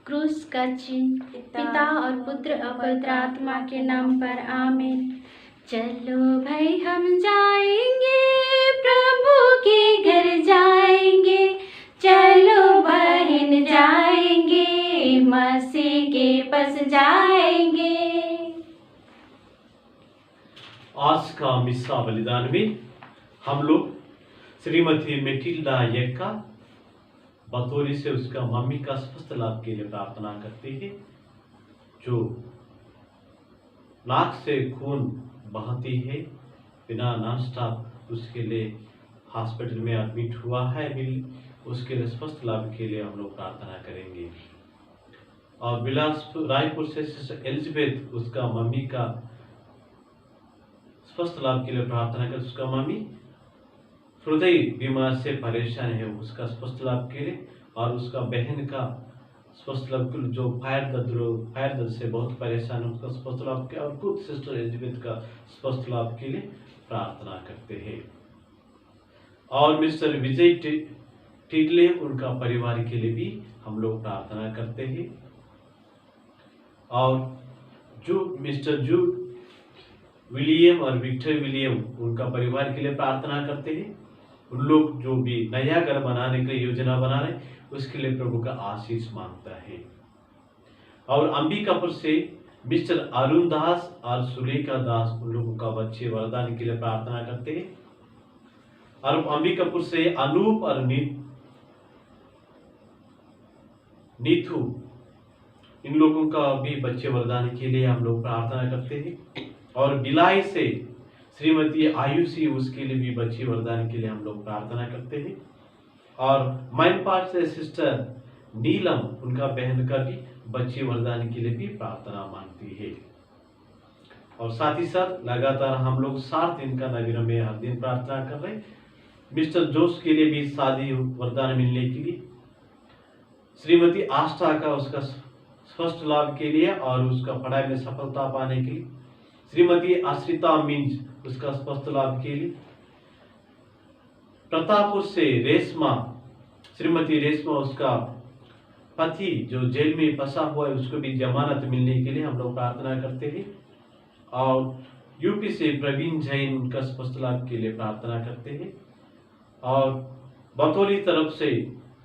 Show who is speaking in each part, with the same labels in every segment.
Speaker 1: क्रूस का चिन्ह। पिता और पुत्र और पवित्र आत्मा के नाम पर आमीन। चलो भाई हम जाएंगे, प्रभु के घर जाएंगे। चलो बहन जाएंगे, मसीह के पास जाएंगे।
Speaker 2: आज का मिस्सा बलिदान में हम लोग श्रीमती मेटिल्डा यक्का बतौरी से उसका मम्मी का स्वस्थ लाभ के लिए प्रार्थना करते हैं, जो नाक से खून बहती है बिना नॉन स्टॉप, उसके लिए हॉस्पिटल में एडमिट हुआ है। उसके लिए स्वस्थ लाभ के लिए हम लोग प्रार्थना करेंगे। और बिलासपुर रायपुर से सिस्टर एलिजाबेथ उसका मम्मी का स्वस्थ लाभ के लिए प्रार्थना कर। उसका मम्मी हृदय बीमार से परेशान है, उसका स्वस्थ लाभ के लिए। और उसका बहन का स्वस्थ लाभ के लिए, जो फायर दर्द से बहुत परेशान है, उसका स्वस्थ लाभ के। और खुद सिस्टर एलिजाबेथ का स्वस्थ लाभ के लिए प्रार्थना करते हैं। और मिस्टर विजय टिडले उनका परिवार के लिए भी हम लोग प्रार्थना करते हैं। और जो मिस्टर जूड विलियम और विक्टर विलियम उनका परिवार के लिए प्रार्थना करते हैं। उन लोग जो भी नया घर बनाने के लिए योजना बना रहे, उसके लिए प्रभु का आशीष मांगता है। और अंबिकापुर से मिस्टर अरुण दास और सुलेखा दास उन लोगों का बच्चे वरदान के लिए प्रार्थना करते हैं। और अंबिकापुर से अनूप और नीथू इन लोगों का भी बच्चे वरदान के लिए हम लोग प्रार्थना करते हैं। और बिलाई से श्रीमती आयुषी, उसके लिए भी बच्चे वरदान के लिए हम लोग प्रार्थना करते हैं। और मैनपाट से सिस्टर नीलम, उनका बहन का भी बच्चे वरदान के लिए भी प्रार्थना मांगती है। और साथ ही साथ लगातार हम लोग 7 दिन का नवीन में हर दिन प्रार्थना कर रहे हैं। मिस्टर जोश के लिए भी शादी वरदान मिलने के लिए, श्रीमती आस्था का उसका स्वस्थ लाभ के लिए और उसका पढ़ाई में सफलता पाने के लिए, श्रीमती आश्रिता मिंज उसका स्वस्थ लाभ के लिए, प्रतापपुर से रेशमा, श्रीमती रेशमा उसका पति जो जेल में फंसा हुआ है, उसको भी जमानत मिलने के लिए हम लोग प्रार्थना करते हैं। और यूपी से प्रवीण जैन उनका स्वस्थ लाभ के लिए प्रार्थना करते हैं। और बतौली तरफ से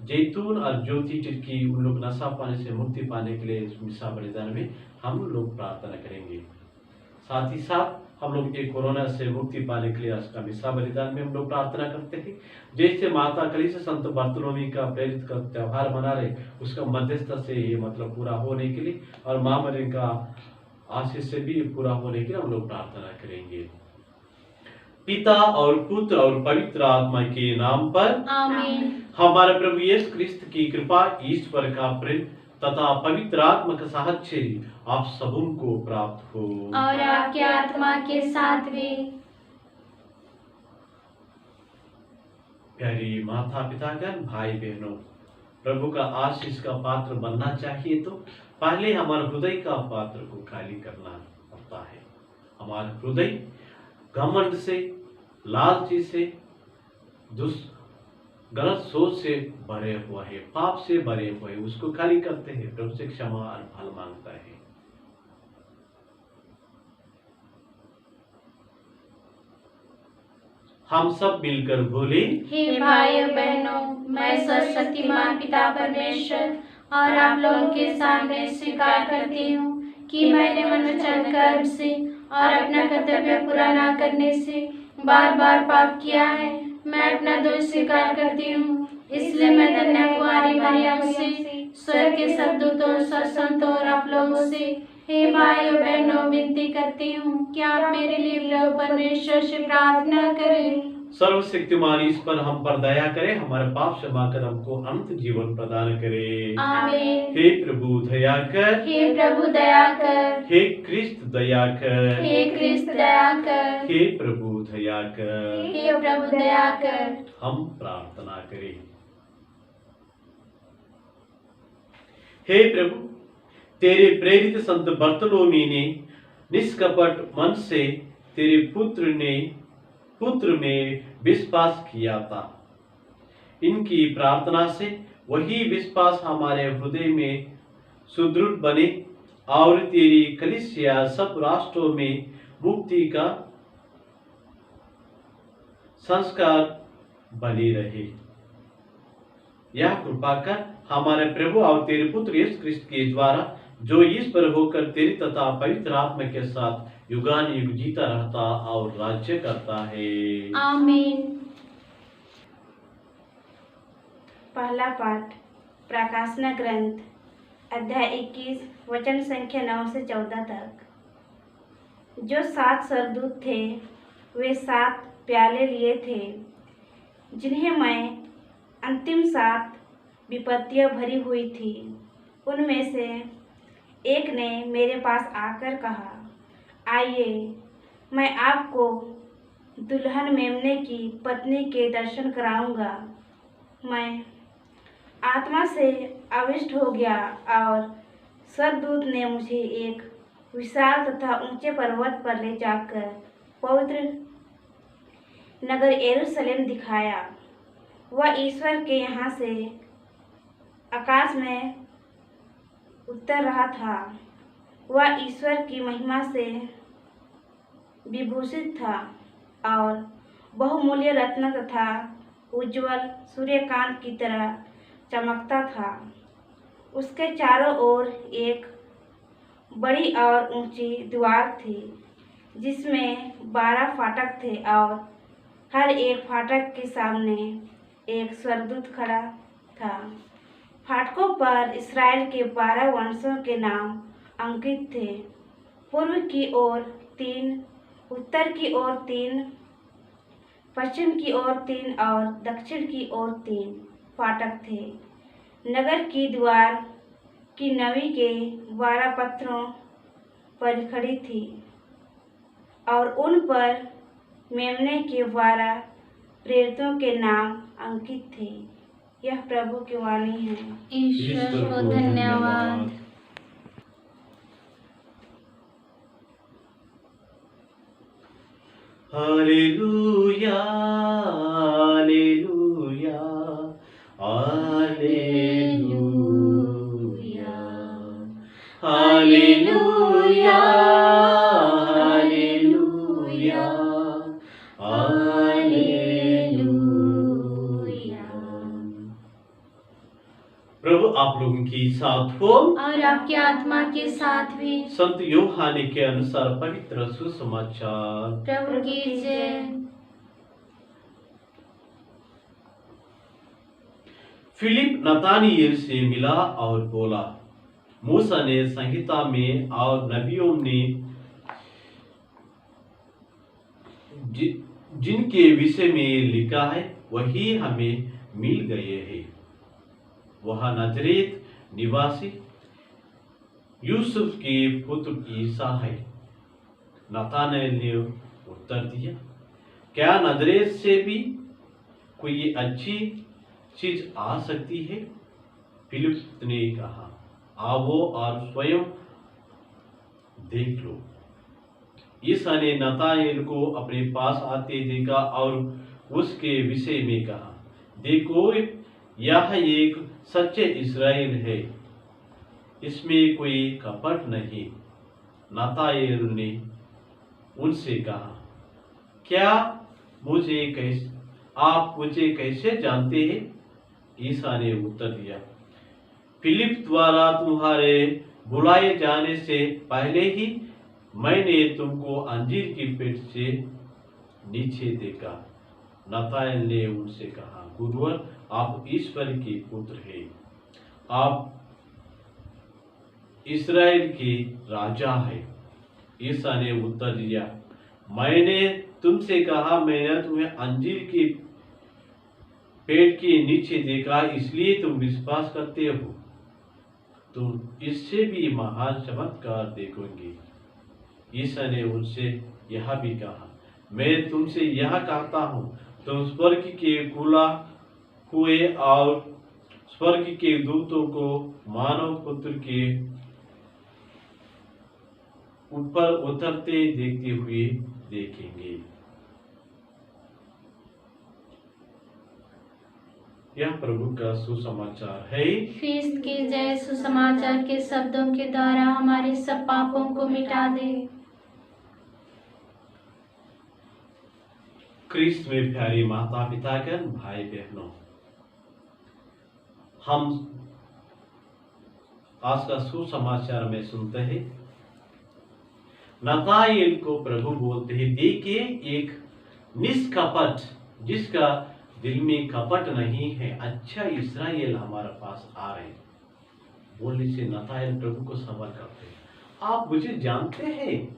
Speaker 2: जैतून और ज्योति टिर्की, उन लोग नशा पाने से मुक्ति पाने के लिए इस मिस्सा बलिदान में हम लोग प्रार्थना करेंगे। साथ ही साथ हम लोग ये कोरोना से मुक्ति पाने के लिए आज का मिस्सा बलिदान में हम लोग प्रार्थना करते हैं। जैसे माता कलीसिया संत बर्तलोमी का प्रेरित का त्योहार मना रहे, उसका मध्यस्थ से ये मतलब पूरा होने के लिए और माँ मरियम का आशीष से भी पूरा होने के लिए हम लोग प्रार्थना करेंगे। पिता और पुत्र और पवित्र आत्मा के नाम पर
Speaker 1: आमीन।
Speaker 2: हमारे प्रभु यीशु क्रिस्त की कृपा, ईश्वर का प्रेम तथा पवित्र आत्मा का साहचर्य आप सबों को प्राप्त हो।
Speaker 1: और आपके आत्मा के साथ भी।
Speaker 2: प्यारी माता पितागण, भाई बहनों, प्रभु का आशीष का पात्र बनना चाहिए तो पहले हमारे हृदय का पात्र को खाली करना पड़ता है। हमारा हृदय घमंड से, लालची से, गलत सोच से भरे हुआ है, पाप से भरे हुए, उसको खाली करते हैं। प्रभु से क्षमा और फल मांगता है। हम सब मिलकर बोले,
Speaker 1: हे भाइयों बहनों, मैं सर्वशक्तिमान पिता परमेश्वर और आप लोगों के सामने स्वीकार करती हूँ कि मैंने मन वचन कर्म से और अपना कर्तव्य पूरा न करने से बार बार पाप किया है। मैं अपना दोष स्वीकार करती हूँ। इसलिए मैं कन्या कुमारी मरियम से, स्वर्ग के सब दूतों, संतों और आप लोगों से, हे भाइयों बहनों, विनती करती हूँ कि आप मेरे लिए प्रभु परमेश्वर से प्रार्थना करें।
Speaker 2: सर्वशक्तिमान ईश्वर हम पर दया करे, हमारे पाप क्षमा कर हमको अनंत जीवन प्रदान करे।
Speaker 1: आमीन।
Speaker 2: हे प्रभु दया कर,
Speaker 1: हे प्रभु दया कर,
Speaker 2: हे क्रिस्त दया कर,
Speaker 1: हे क्रिस्त दया कर,
Speaker 2: हे प्रभु दया कर,
Speaker 1: हे प्रभु दया कर।
Speaker 2: हम प्रार्थना करें। हे प्रभु, तेरे प्रेरित संत बर्तलोमी ने निष्कपट मन से तेरे पुत्र में विश्वास किया था। इनकी प्रार्थना से वही विश्वास हमारे हृदय में सुदृढ़ बने और तेरी कलीसिया सब राष्ट्रों में मुक्ति का संस्कार बनी रहे। यह कृपा कर हमारे प्रभु और तेरे पुत्र यीशु क्रिस्त के द्वारा, जो इस पर होकर तेरी तथा पवित्र आत्मा के साथ युगान युग जीता रहता और राज्य करता है।
Speaker 1: आमीन।
Speaker 3: पहला पाठ प्रकाशना ग्रंथ अध्याय 21 वचन संख्या 9 से 14 तक। जो 7 स्वर्गदूत थे वे 7 प्याले लिए थे, जिन्हें मैं अंतिम 7 विपत्तियां भरी हुई थी। उनमें से एक ने मेरे पास आकर कहा, आइए, मैं आपको दुल्हन मेमने की पत्नी के दर्शन कराऊंगा। मैं आत्मा से आविष्ट हो गया और स्वर्गदूत ने मुझे एक विशाल तथा ऊंचे पर्वत पर ले जाकर पवित्र नगर यरूशलेम दिखाया। वह ईश्वर के यहाँ से आकाश में उतर रहा था। वह ईश्वर की महिमा से विभूषित था और बहुमूल्य रत्न तथा उज्ज्वल सूर्यकांत की तरह चमकता था। उसके चारों ओर एक बड़ी और ऊंची दीवार थी, जिसमें 12 फाटक थे और हर एक फाटक के सामने एक स्वर्गदूत खड़ा था। फाटकों पर इस्राएल के 12 वंशों के नाम अंकित थे। पूर्व की ओर 3, उत्तर की ओर 3, पश्चिम की ओर 3 और दक्षिण की ओर 3 फाटक थे। नगर की दीवार की नवी के 12 पत्थरों पर खड़ी थी और उन पर मेमने के 12 प्रेरितों के नाम अंकित थे। यह प्रभु की वाणी है।
Speaker 1: ईश्वर को धन्यवाद।
Speaker 2: Hallelujah, hallelujah, hallelujah, hallelujah, hallelujah, hallelujah. प्रभु आप लोगों के साथ हो
Speaker 1: और आपकी आत्मा के साथ भी।
Speaker 2: संत यूहन्ना के अनुसार पवित्र सुसमाचार।
Speaker 1: प्रभु की जय।
Speaker 2: फिलिप नतानिएल से मिला और बोला, मूसा ने संहिता में और नबियों ने जिनके विषय में लिखा है वही हमें मिल गए हैं। वह नजरेत निवासी यूसुफ के पुत्र ईसा है। नतानिएल ने उत्तर दिया, क्या नजरेत से भी कोई अच्छी चीज आ सकती है? फिलिप ने कहा, आओ और स्वयं देख लो। ईसा ने नतानिएल को अपने पास आते देखा और उसके विषय में कहा, देखो, यह एक सच्चे इस्राएल है, इसमें कोई कपट नहीं। नतानिएल ने उनसे कहा, क्या आप मुझे कैसे जानते हैं? ईसा ने उत्तर दिया, फिलिप द्वारा तुम्हारे बुलाए जाने से पहले ही मैंने तुमको अंजीर की पेड़ से नीचे देखा। नतानिएल ने उनसे कहा, गुरुवर, आप ईश्वर के पुत्र हैं, आप इस्राएल के राजा हैं। ईसा ने उत्तर दिया, मैंने तुमसे कहा, मैंने तुम्हें अंजीर के पेड़ के नीचे देखा, इसलिए तुम विश्वास करते हो। तुम इससे भी महान चमत्कार देखोगे। ईसा ने उनसे यह भी कहा, मैं तुमसे यह कहता हूँ, तुम स्वर्ग के खुला हुए और स्वर्ग के दूतों को मानव पुत्र के ऊपर उतरते देखते हुए देखेंगे। यह प्रभु का सुसमाचार है।
Speaker 1: ख्रिस्त की जय। सुसमाचार के शब्दों के द्वारा हमारे सब पापों को मिटा दे।
Speaker 2: ख्रिस्त में प्यारी माता पितागण, भाई बहनों, हम आज का सुसमाचार में सुनते हैं, नताएल को प्रभु बोलते हैं, देखिए एक निष्कपट, जिसका दिल में कपट नहीं है, अच्छा इस्राएल हमारे पास आ रहे। बोलने से नताएल प्रभु को सवाल करते हैं, आप मुझे जानते हैं?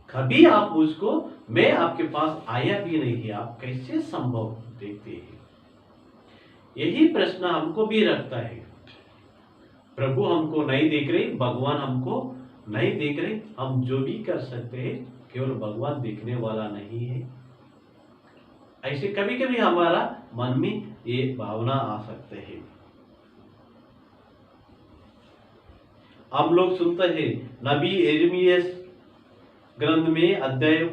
Speaker 2: कभी आप मुझको, मैं आपके पास आया भी नहीं है, आप कैसे संभव देखते हैं? यही प्रश्न हमको भी रखता है। प्रभु हमको नहीं देख रहे, भगवान हमको नहीं देख रहे, हम जो भी कर सकते हैं केवल भगवान देखने वाला नहीं है। ऐसे कभी कभी हमारा मन में ये भावना आ सकते हैं। हम लोग सुनते हैं नबी यिर्मयाह ग्रंथ में अध्याय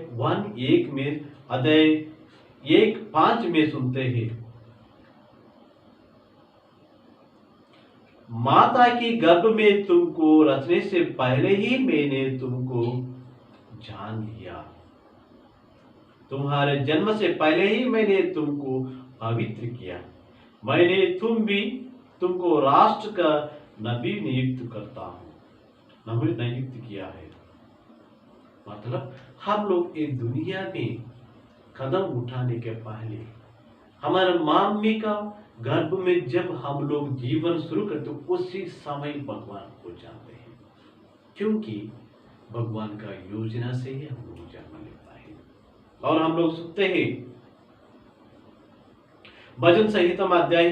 Speaker 2: 1:5 में सुनते हैं, माता की गर्भ में तुमको रचने से पहले ही मैंने तुमको जान लिया, तुम्हारे जन्म से पहले ही मैंने तुमको पवित्र किया, मैंने तुमको राष्ट्र का नबी नियुक्त करता हूं, नियुक्त किया है। मतलब हम लोग इस दुनिया में कदम उठाने के पहले हमारे मम्मी का गर्भ में जब हम लोग जीवन शुरू करते उसी समय भगवान को जानते हैं, क्योंकि भगवान का योजना से ही हम लोग जन्म लेता है। और हम लोग सुनते हैं भजन संहिता अध्याय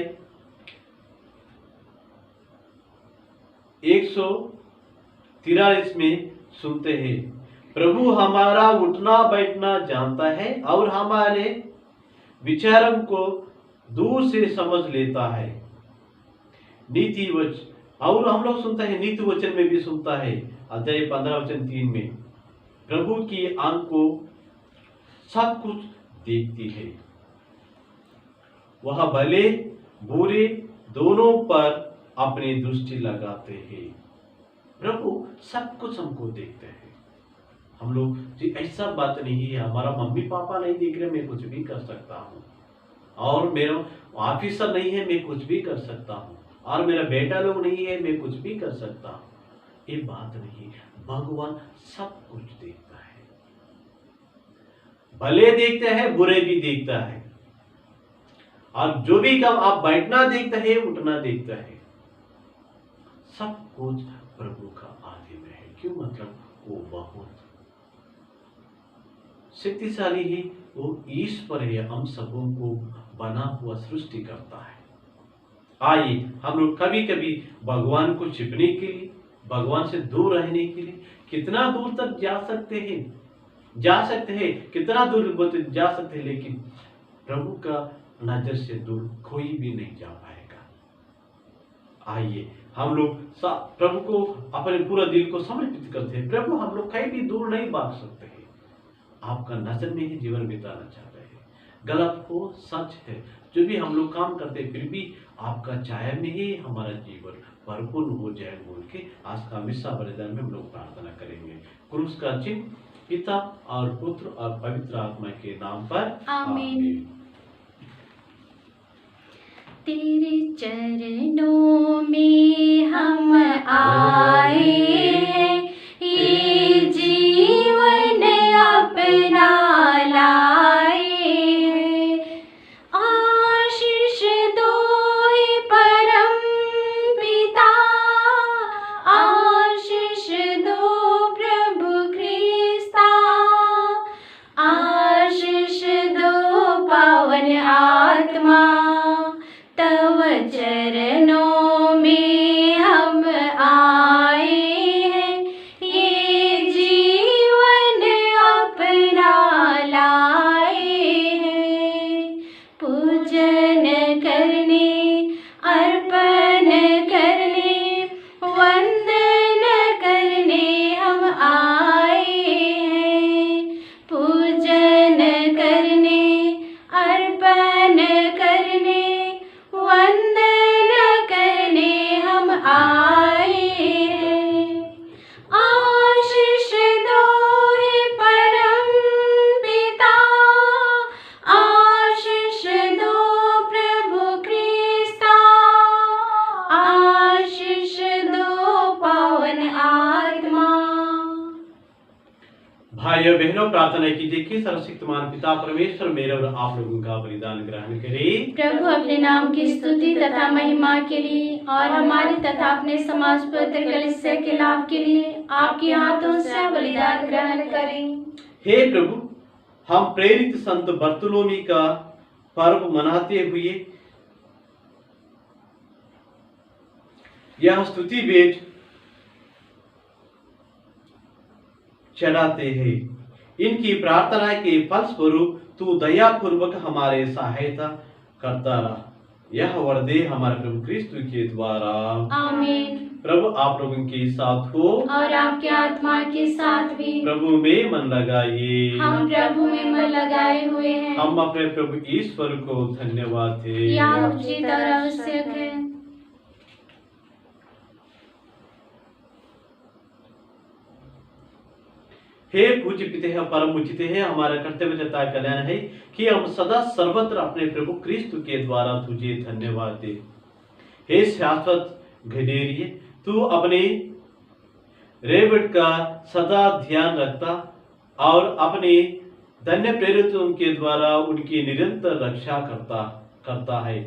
Speaker 2: 143 में सुनते हैं, प्रभु हमारा उठना बैठना जानता है और हमारे विचारों को दूर से समझ लेता है। नीति वचन, और हम लोग सुनते हैं नीति वचन में भी सुनता है अध्याय 15:3 में, प्रभु की आंख को सब कुछ देखती है, वह भले बुरे दोनों पर अपनी दृष्टि लगाते हैं। प्रभु सब कुछ हमको देखते हैं। हम लोग जी ऐसा बात नहीं है, हमारा मम्मी पापा नहीं देख रहे, मैं कुछ भी कर सकता हूँ, और मेरा ऑफिसर नहीं है, मैं कुछ भी कर सकता हूँ, और मेरा बेटा लोग नहीं है, मैं कुछ भी कर सकता हूँ। ये बात नहीं, भगवान सब कुछ देखता है, भले देखते हैं बुरे भी देखता है, और जो भी काम आप बैठना देखता है, उठना देखता है, सब कुछ प्रभु का आधीन में है। क्यों? मतलब वो बहुत शक्तिशाली ही, वो ईश्वर है, हम सबों को बना हुआ सृष्टि करता है। आइए हम लोग कभी कभी भगवान को छिपने के लिए, भगवान से दूर रहने के लिए कितना दूर तक जा सकते हैं, कितना दूर जा सकते हैं, लेकिन प्रभु का नजर से दूर कोई भी नहीं जा पाएगा। आइए हम लोग प्रभु को अपने पूरा दिल को समर्पित करते हैं। प्रभु हम लोग कहीं भी दूर नहीं भाग सकते हैं, आपका नजर में ही जीवन बिताना चाहते हैं। गलत हो सच है, जो भी हम लोग काम करते हैं, फिर भी आपका छाया में ही हमारा जीवन परिपूर्ण हो जाए बोल के आज का मिस्सा बलिदान में हम लोग प्रार्थना करेंगे। क्रूस का चिन्ह पिता और पुत्र और पवित्र आत्मा के नाम पर आमीन।
Speaker 1: तेरे चरणों में हम आए हैं, ये जीवन अपना लाए हैं, आशीष दो हे परम पिता, आशीष दो प्रभु ख्रिस्ता, आशीष दो पावन आत्मा, तव चरणों में हम आ
Speaker 2: भाइयों बहनों, प्रार्थना कीजिए कि सर्वशक्तिमान पिता परमेश्वर मेरे और आप लोगों का बलिदान ग्रहण करे।
Speaker 1: प्रभु अपने नाम की स्तुति तथा महिमा के लिए और हमारे तथा अपने समाज पवित्र कलीसिया के लाभ के लिए आपके हाथों से बलिदान ग्रहण करें।
Speaker 2: हे प्रभु, हम प्रेरित संत बर्तुलोमी का पर्व मनाते हुए यह स्तुति भेंट चढ़ाते हैं। इनकी प्रार्थना के फलस्वरूप तू दयापूर्वक हमारे सहायता करता रहा। यह वर दे हमारे प्रभु क्रिस्तु के द्वारा।
Speaker 1: आमीन।
Speaker 2: प्रभु आप लोगों के साथ हो
Speaker 1: और आपके आत्मा के साथ भी।
Speaker 2: प्रभु में मन लगाइए।
Speaker 1: हम प्रभु में मन लगाए हुए हैं।
Speaker 2: हम अपने प्रभु ईश्वर को धन्यवाद दें।
Speaker 1: यह उचित और आवश्यक है।
Speaker 2: हे पूज्य पिते हैं, परम उचित है, हमारा कर्तव्य तथा कल्याण है कि हम सदा सर्वत्र अपने प्रभु क्रिस्तु के द्वारा तुझे धन्यवाद दे। हे शाश्वत घडेरिये, तू अपने रेवट का सदा ध्यान रखता और अपने धन्य प्रेरितों के द्वारा उनकी निरंतर रक्षा करता है,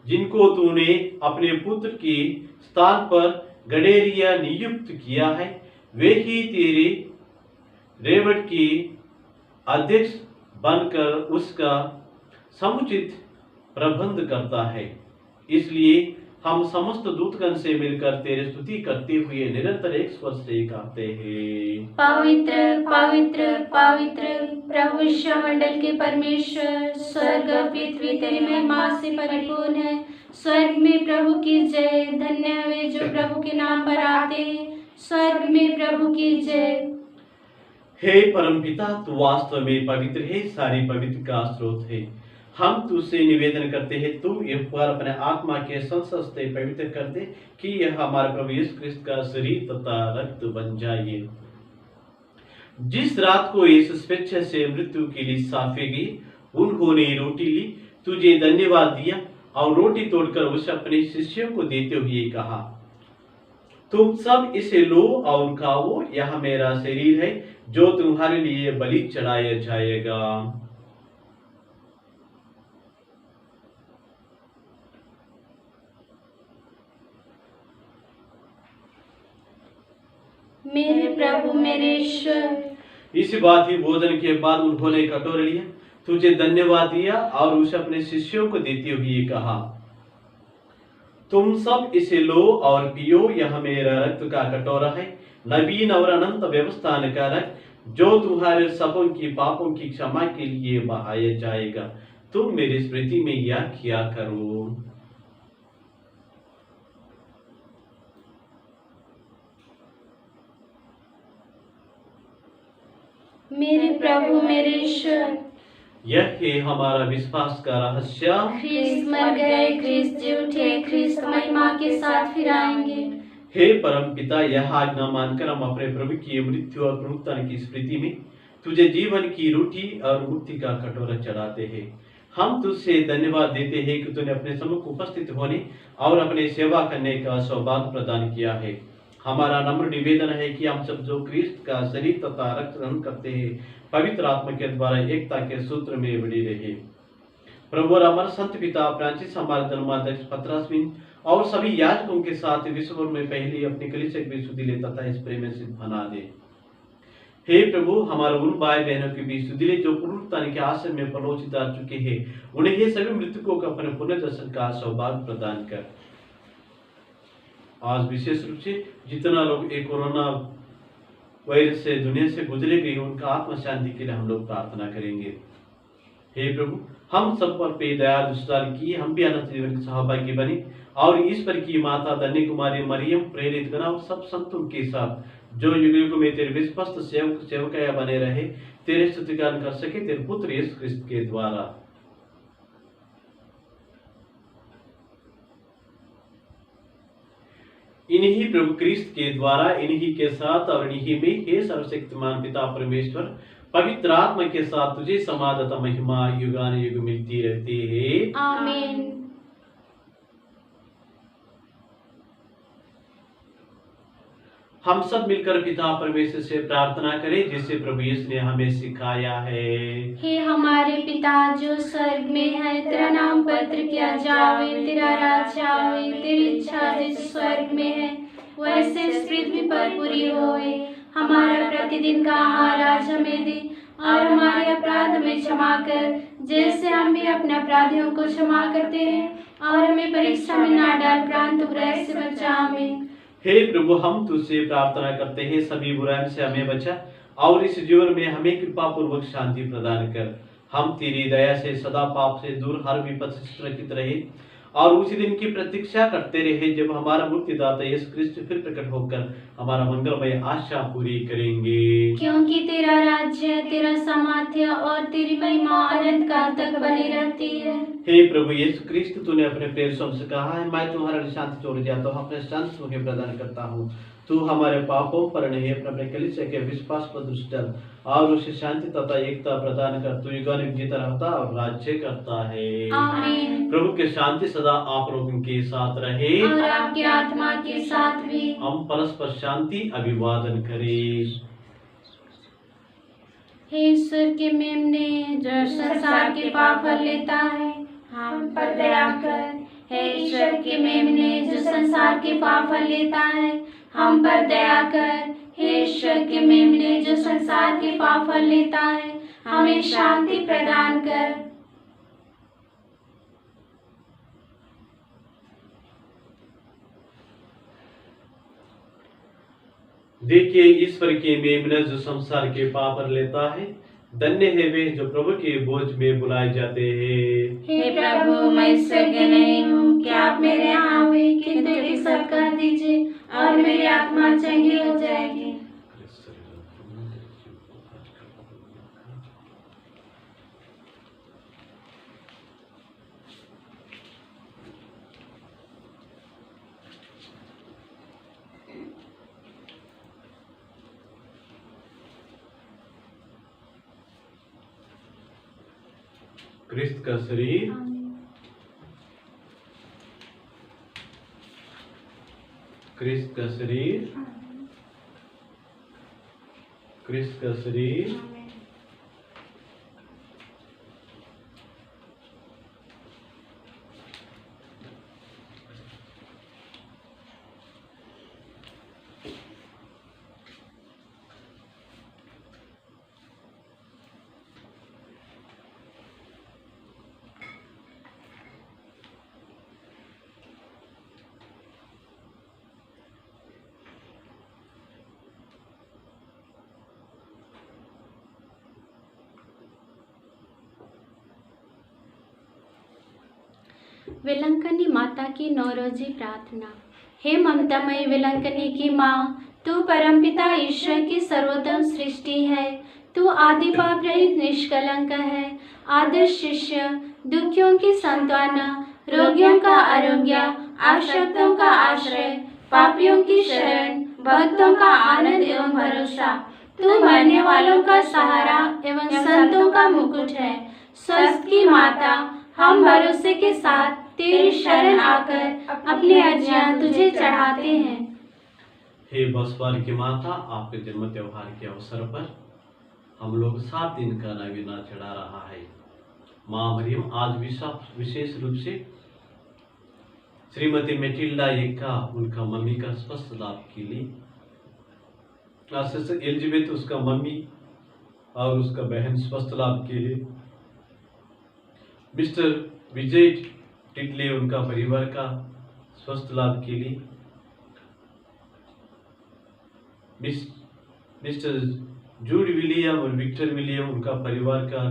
Speaker 2: जिनको तूने अपने पुत्र के स्थान पर गडेरिया नियुक्त किया है। वे ही तेरे रेवट की अध्यक्ष बनकर उसका समुचित प्रबंध करता है। इसलिए हम समस्त दूतगण से मिलकर तेरे स्तुति करते हुए निरंतर एक स्वर से गाते हैं।
Speaker 1: पवित्र पवित्र पवित्र प्रभु विश्वमंडल के परमेश्वर, स्वर्ग पृथ्वी तेरी महिमा से परिपूर्ण है। स्वर्ग में प्रभु की जय। धन्य है वे जो प्रभु के नाम पर आते हैं। स्वर्ग में प्रभु की जय।
Speaker 2: हे परमपिता, तू वास्तव में पवित्र है, सारी पवित्र का स्रोत है। हम तुझसे निवेदन करते हैं, तू एक बार अपने आत्मा के संसर्ग से पवित्र कर दे कि यह हमारे प्रभु यीशु क्रिस्त का शरीर तथा रक्त बन जाए। जिस रात को यीशु स्वेच्छा से मृत्यु के लिए सौंपी गई, उन्होंने रोटी ली, तुझे धन्यवाद दिया और रोटी तोड़कर उसे अपने शिष्यों को देते हुए कहा, तुम सब इसे लो और खाओ, यह मेरा शरीर है जो तुम्हारे लिए बलि चढ़ाया जाएगा।
Speaker 1: मेरे प्रभु मेरे ईश्वर।
Speaker 2: इसी बात ही भोजन के बाद उन्होंने कटोरा लिया, तुझे धन्यवाद दिया और उसे अपने शिष्यों को देते हुए कहा, तुम सब इसे लो और पियो, यह मेरा रक्त का कटोरा है, नवीन और अनंत व्यवस्थान का रक्त, जो तुम्हारे सबों की पापों की क्षमा के लिए बहाया जाएगा। तुम मेरी स्मृति में यह किया करो।
Speaker 1: मेरे प्रभु मेरे ईश्वर।
Speaker 2: यह है हमारा विश्वास का रहस्य।
Speaker 1: ख्रिस्त मर गए, ख्रिस्त जी उठे, ख्रिस्त महिमा के साथ फिर आएंगे।
Speaker 2: हे परम पिता, यह आज्ञा मानकर हम अपने प्रभु की मृत्यु और पुनरुत्थान की स्मृति में तुझे जीवन की रोटी और मुक्ति का कटोरा चढ़ाते हैं। हम तुझसे धन्यवाद देते हैं कि तूने अपने सम्मुख उपस्थित होने और अपने सेवा करने का सौभाग्य प्रदान किया है। हमारा नम्र निवेदन है कि हम सब जो क्रिस्त का शरीर तथा रक्त ग्रहण करते हैं, पवित्र आत्मा के द्वारा एकता के सूत्र में बने रहे। प्रभु और हमारे संत पिता फ्रांसिस, हमारे धर्माध्यक्ष पत्रास्विन और सभी याजकों के साथ विश्व भर में पहले अपनी कलीसिया की शुद्धि ले तथा इस प्रेम से बना दे। हे प्रभु, हमारे उन भाई बहनों के बीच शुद्धि ले जो पुनरुत्थान के आश्रय में प्रलोचित आ चुके हैं, उन्हें ये सभी मृतकों का अपने पुनर्दर्शन का सौभाग्य प्रदान कर। आज विशेष रूप से जितना लोग एक कोरोना वायरस से दुनिया से गुजरे गए, उनका आत्मा शांति के लिए हम लोग प्रार्थना करेंगे। हे प्रभु, हम सब पर पे दया दुष्टार किए, हम भी अनंत जीवन के सहभागी बने और ईश्वर की माता धन्य कुमारी मरियम, प्रेरित गण और सब संतों के साथ जो युग युग में तेरे विश्वस्त सेवकाया बने रहे, तेरे स्तुतिगान कर सके तेरे पुत्र यीशु क्रिस्त के द्वारा। इन्हीं प्रभु क्रिस्त के द्वारा, इन्हीं के साथ और इन्हीं में हे सर्वशक्तिमान पिता परमेश्वर, पवित्र आत्मा के साथ तुझे समाधता महिमा युगान युग मिलती रहती है।
Speaker 1: आमीन।
Speaker 2: हम सब मिलकर पिता परमेश्वर से प्रार्थना करें जिससे प्रभु यीशु ने हमें सिखाया है।
Speaker 1: हे हमारे पिता जो स्वर्ग में है, तेरा नाम पवित्र किया जावे, तेरा राज्य आवे, तेरी इच्छा जैसे स्वर्ग में है वैसे इस पृथ्वी पर पूरी होए। हमारा प्रतिदिन का आहार आज हमें दे और हमारे अपराध में क्षमा कर जैसे हम भी अपने अपराधियों को क्षमा करते हैं, और हमें परीक्षा में ना डाल परंतु बुराई से बचा हमें।
Speaker 2: हे प्रभु, हम तुझसे प्रार्थना करते हैं सभी बुराई से हमें बचा और इस जीवन में हमें कृपा पूर्वक शांति प्रदान कर। हम तेरी दया से सदा पाप से दूर हर विपद से सुरक्षित रहे और उसी दिन की प्रतीक्षा करते रहे जब हमारा मुक्तिदाता यीशु क्रिस्त फिर प्रकट होकर हमारा मंगलमय आशा पूरी करेंगे।
Speaker 1: क्योंकि तेरा राज्य, तेरा सामर्थ्य और तेरी महिमा अनंत काल तक बनी रहती है।
Speaker 2: हे प्रभु यीशु क्रिस्त, तूने अपने प्रेरितों से कहा है, मैं तुम्हारा शांति छोड़ जाता हूँ, अपने शांति तुम्हें प्रदान करता हूँ। तू हमारे पापों पर नहीं अपने कलीसिया के विश्वास पर दृष्टि डाल और उसे शांति तथा एकता प्रदान कर। तू युगानुयुग जीता रहता और राज्य करता है।
Speaker 1: आमीन।
Speaker 2: प्रभु की शांति सदा आप लोगों के साथ रहे
Speaker 1: और आपकी आत्मा के साथ भी।
Speaker 2: हम परस्पर शांति अभिवादन करें।
Speaker 1: हे ईश्वर के मेमने जो संसार के पाप हर लेता है, हम पर दया कर। हे ईश्वर के मेमने जो संसार के पाप हर लेता है, हम पर दया कर। हे ईश्वर के मेमने जो संसार के पाप हर लेता है, हमें शांति प्रदान कर।
Speaker 2: देखिए, ईश्वर के मेमने जो संसार के पाप हर लेता है, धन्य है वे जो प्रभु के बोझ में बुलाए जाते हैं।
Speaker 1: हे प्रभु, मैं योग्य नहीं हूँ कि आप मेरे यहाँ आवे, किंतु एक शब्द कह दीजिए और मेरी आत्मा चंगी हो जाएगी।
Speaker 2: क्रिस्त का शरीर, क्रिस्त का शरीर, क्रिस्त का शरीर।
Speaker 1: विलंकनी माता की नौरोजी प्रार्थना। हे ममतामयी विलंकनी की माँ, तू परमपिता ईश्वर की सर्वोत्तम सृष्टि है। तू आदि पाप रहित निष्कलंक है। आदर्श शिष्य, दुखियों की सांत्वना, रोगियों का आरोग्य, आश्रितों का आश्रय, पापियों की शरण, भक्तों का आनंद एवं भरोसा। तू मरने वालों का सहारा एवं संतों का मुकुट है। स्वस्थ की माता, हम भरोसे के साथ तेरी शरण आकर अपनी अर्जियां तुझे चढ़ाते हैं।
Speaker 2: हे बसवार की माता, आपके जन्म त्योहार के अवसर पर हम लोग 7 दिन का नवीना चढ़ा रहा है। माँ मरियम आज विशेष रूप से श्रीमती मेटिल्डा का उनका मम्मी का स्वस्थ लाभ के लिए, एलिजाबेथ उसका मम्मी और उसका बहन स्वस्थ लाभ के लिए, मिस्टर विजय टिटले उनका परिवार का स्वस्थ लाभ के लिए, मिस्टर जूड विलियम और विक्टर विलियम उनका परिवार का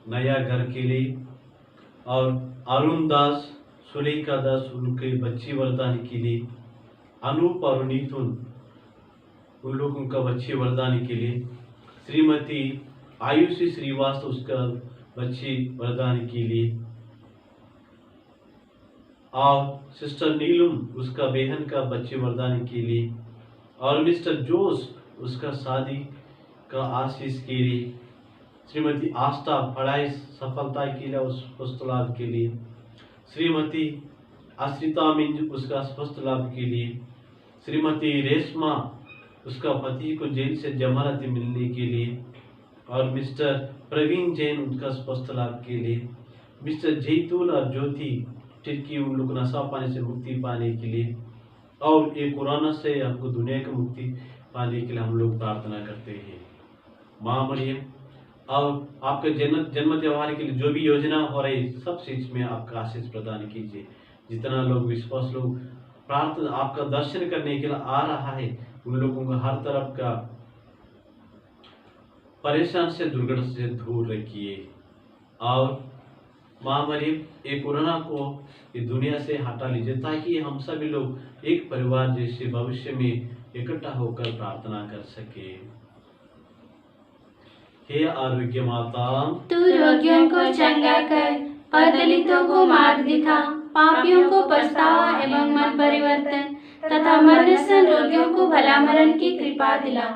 Speaker 2: नया घर के लिए, और अरुण दास, सुलेखा दास उनके बच्ची वरदान के लिए, अनूप और नीतुन उन लोगों का बच्ची वरदान के लिए, श्रीमती आयुषी श्रीवास्तव उसका बच्ची वरदान के लिए, और सिस्टर नीलम उसका बहन का बच्चे वरदान के लिए, और मिस्टर जोश उसका शादी का आशीष के लिए, श्रीमती आस्था पढ़ाई सफलता के लिए उस स्वस्थ लाभ के लिए, श्रीमती आश्रिता मिंज उसका स्वस्थ लाभ के लिए, श्रीमती रेशमा उसका पति को जेल से जमानत मिलने के लिए, और मिस्टर प्रवीण जैन उनका स्वस्थ लाभ के लिए, मिस्टर जैतून और ज्योति टिर्की उन लोग नशा पाने से मुक्ति पाने के लिए, और ये कोरोना से हमको दुनिया की मुक्ति पाने के लिए हम लोग प्रार्थना करते हैं। माँ मरियम, और आपके जन्म त्योहार के लिए जो भी योजना हो रही सब चीज में आपका आशीष प्रदान कीजिए। जितना लोग विश्वास लोग प्रार्थना आपका दर्शन करने के लिए आ रहा है, उन लोगों को हर तरफ का परेशान से दुर्घटना से दूर रखिए। और माँ मरियम, ये कोरोना को ये दुनिया से हटा लीजिए, ताकि हम सभी लोग एक परिवार जैसे भविष्य में इकट्ठा होकर प्रार्थना कर सके। हे आरोग्य माता,
Speaker 1: तू रोगियों को चंगा कर और दलितों को मार्ग दिखा, पापियों को पछतावा एवं मन परिवर्तन तथा मरणस्थल रोगियों को भला मरण की कृपा दिला।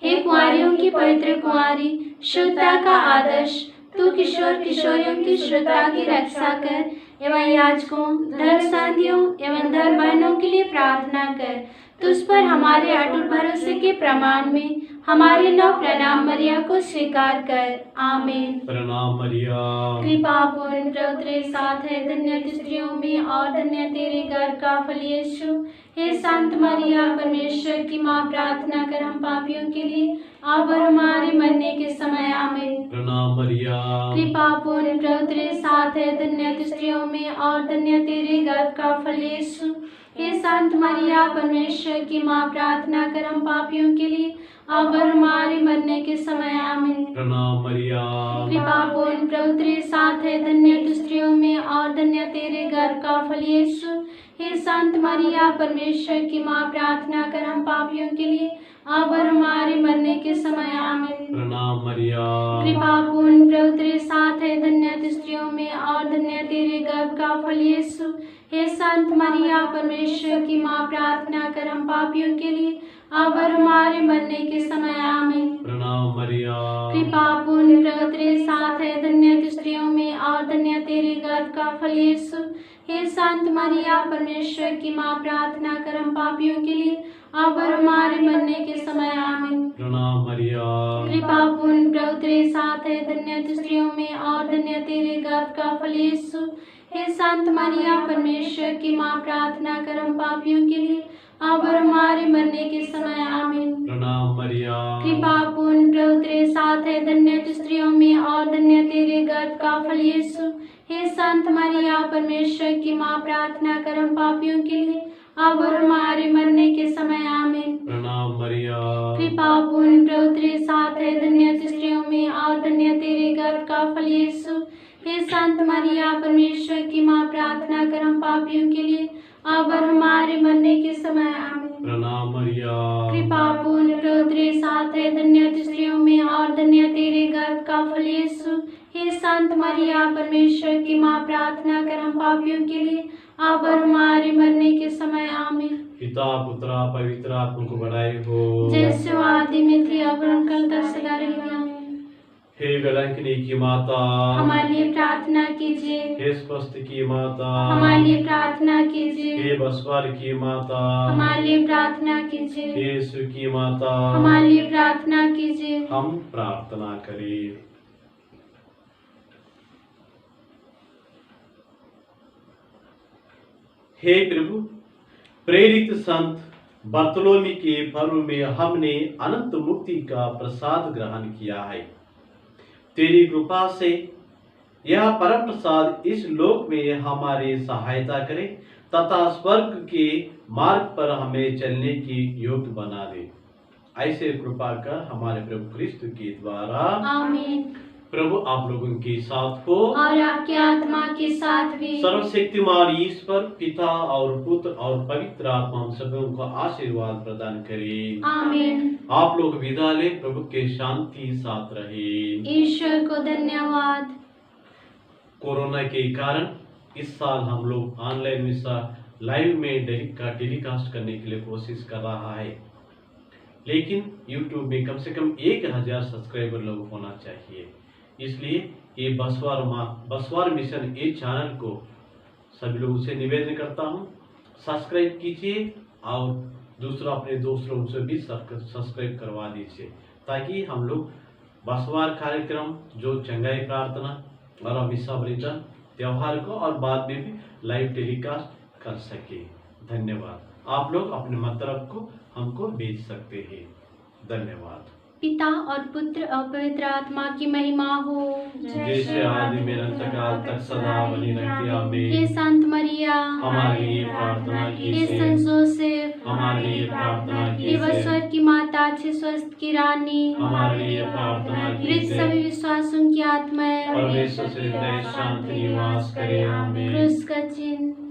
Speaker 1: हे कुंवारियों की पवित्र कुंवारी, शुद्धता का आदर्श, तू किशोर किशोरियों की शुद्धता की रक्षा कर एवं याजकों, धर्म साथियों एवं धर्म बहनों के लिए प्रार्थना कर। तुझ पर हमारे अटूट भरोसे के प्रमाण में हमारे नौ प्रणाम मरिया को स्वीकार कर। आमीन।
Speaker 2: प्रणाम मरिया।
Speaker 1: कृपा पूर्ण प्रभु तेरे साथ है, धन्य तू स्त्रियों में और धन्य तेरे गर्भ का फल यीशु। हे संत मरिया, परमेश्वर की माँ, प्रार्थना कर हम पापियों के लिए अब और हमारे मरने के समय। आमीन।
Speaker 2: प्रणाम मरिया।
Speaker 1: कृपा पूर्ण प्रभु तेरे साथ है, धन्य तू स्त्रियों में और धन्य तेरे गर्भ का फल यीशु। हे संत मरिया, परमेश्वर की माँ, प्रार्थना कर हम पापियों के लिए अब और हमारे मरने के समय। आमीन।
Speaker 2: प्रणाम मरिया।
Speaker 1: कृपा पूर्ण प्रभु तेरे साथ है, धन्य तू स्त्रियों में और धन्य तेरे गर्भ का फल यीशु। हे संत मरिया, परमेश्वर की माँ, प्रार्थना कर हम पापियों के लिए अब और हमारे मरने के समय। आमीन।
Speaker 2: प्रणाम मरिया।
Speaker 1: कृपा पूर्ण प्रभु तेरे साथ है, धन्य तू स्त्रियों में और धन्य तेरे गर्भ का फल यीशु। हे संत मरिया, परमेश्वर की माँ, प्रार्थना कर हम पापियों के लिए अब और हमारे मरने के समय। आमीन।
Speaker 2: प्रणाम मरिया।
Speaker 1: कृपा पूर्ण प्रभु तेरे साथ है, धन्य तू स्त्रियों में और धन्य तेरे गर्भ का फल यीशु। हे संत मरिया, परमेश्वर की माँ, प्रार्थना कर हम पापियों के लिए अब और हमारे मरने के समय। आमीन।
Speaker 2: प्रणाम मरिया।
Speaker 1: कृपा पूर्ण प्रभु तेरे साथ है, धन्य तू स्त्रियों में और धन्य तेरे गर्भ का फल यीशु। हे संत मरिया, परमेश्वर की माँ, प्रार्थना कर हम पापियों के लिए अब और हमारे मरने के समय। आमीन।
Speaker 2: प्रणाम मरिया।
Speaker 1: कृपा पूर्ण प्रभु तेरे साथ है, धन्य तू स्त्रियों में और धन्य तेरे गर्भ का फल यीशु। हे संत मरिया, परमेश्वर की माँ, प्रार्थना कर हम पापियों के लिए अब और हमारे मरने के समय। आमीन।
Speaker 2: प्रणाम मरिया।
Speaker 1: कृपा पूर्ण प्रभु तेरे साथ है, धन्य तू स्त्रियों में और धन्य तेरे गर्भ का फल यीशु। हे संत मरिया, परमेश्वर की माँ, प्रार्थना कर हम पापियों के लिए अब और हमारे मरने के समय। आमीन।
Speaker 2: प्रणाम मरिया।
Speaker 1: कृपा पूर्ण प्रभु तेरे साथ है, धन्य तू स्त्रियों में और धन्य तेरे गर्भ का फल यीशु। हे संत मरिया, परमेश्वर की माँ, प्रार्थना कर हम पापियों के लिए अब और हमारे मरने के समय। आमीन।
Speaker 2: पिता पुत्रा पवित्र आत्मा को बढ़ाए हो,
Speaker 1: जैसे वो आदि में थी अब और कल तक सदा रहेगी। आमीन।
Speaker 2: हे गलंकनी की माता,
Speaker 1: हमारे लिए प्रार्थना कीजिए।
Speaker 2: हे स्वस्थ की माता,
Speaker 1: हमारे लिए प्रार्थना कीजिए।
Speaker 2: हे बसवार की माता,
Speaker 1: हमारे लिए प्रार्थना कीजिए।
Speaker 2: हे यीशु की माता,
Speaker 1: हमारे लिए प्रार्थना कीजिए।
Speaker 2: हम प्रार्थना करें। हे प्रभु, प्रेरित संत बर्तलोमी के पर्व में हमने अनंत मुक्ति का प्रसाद ग्रहण किया है। तेरी कृपा से यह परम प्रसाद इस लोक में हमारी सहायता करे तथा स्वर्ग के मार्ग पर हमें चलने की योग्य बना दे। ऐसे कृपा कर हमारे प्रभु क्रिस्त के द्वारा।
Speaker 1: आमीन।
Speaker 2: प्रभु आप लोगों के साथ हो
Speaker 1: और आपके आत्मा के साथ भी।
Speaker 2: सर्वशक्तिमान ईश्वर पिता और पुत्र और पवित्र आत्मा हम सभी को आशीर्वाद प्रदान करे।
Speaker 1: आमीन।
Speaker 2: आप लोग विदा ले, प्रभु के शांति साथ रहे।
Speaker 1: ईश्वर को धन्यवाद।
Speaker 2: कोरोना के कारण इस साल हम लोग ऑनलाइन मिसा लाइव में टेलीकास्ट करने के लिए कोशिश कर रहा है, लेकिन YouTube में कम से कम 1000 सब्सक्राइबर लोग होना चाहिए। इसलिए ये बसवार मिशन ये चैनल को सभी लोगों से निवेदन करता हूँ, सब्सक्राइब कीजिए और दूसरा अपने दोस्तों से भी सब्सक्राइब करवा दीजिए, ताकि हम लोग बसवार कार्यक्रम जो चंगाई प्रार्थना और अभिषेक त्योहार को और बाद में भी लाइव टेलीकास्ट कर सके। धन्यवाद। आप लोग अपने मतलब को हमको भेज सकते हैं। धन्यवाद।
Speaker 1: पिता और पुत्र और पवित्र आत्मा की महिमा हो,
Speaker 2: जैसे आदि में अनंत काल तक सदा बनी रहती है।
Speaker 1: हे
Speaker 2: आमीन।
Speaker 1: संत मरिया,
Speaker 2: हमारे लिए प्रार्थना
Speaker 1: हे
Speaker 2: कीजिए।
Speaker 1: संत जोसेफ,
Speaker 2: हमारे लिए प्रार्थना
Speaker 1: हे
Speaker 2: कीजिए।
Speaker 1: ईश्वर की माता, अच्छे स्वस्थ की रानी,
Speaker 2: हमारे लिए प्रार्थना
Speaker 1: मृत
Speaker 2: कीजिए।
Speaker 1: सभी विश्वासों की आत्माएं,
Speaker 2: परमेश्वर से दया शांति निवास करे। आमीन।
Speaker 1: क्रूस का चिन्ह,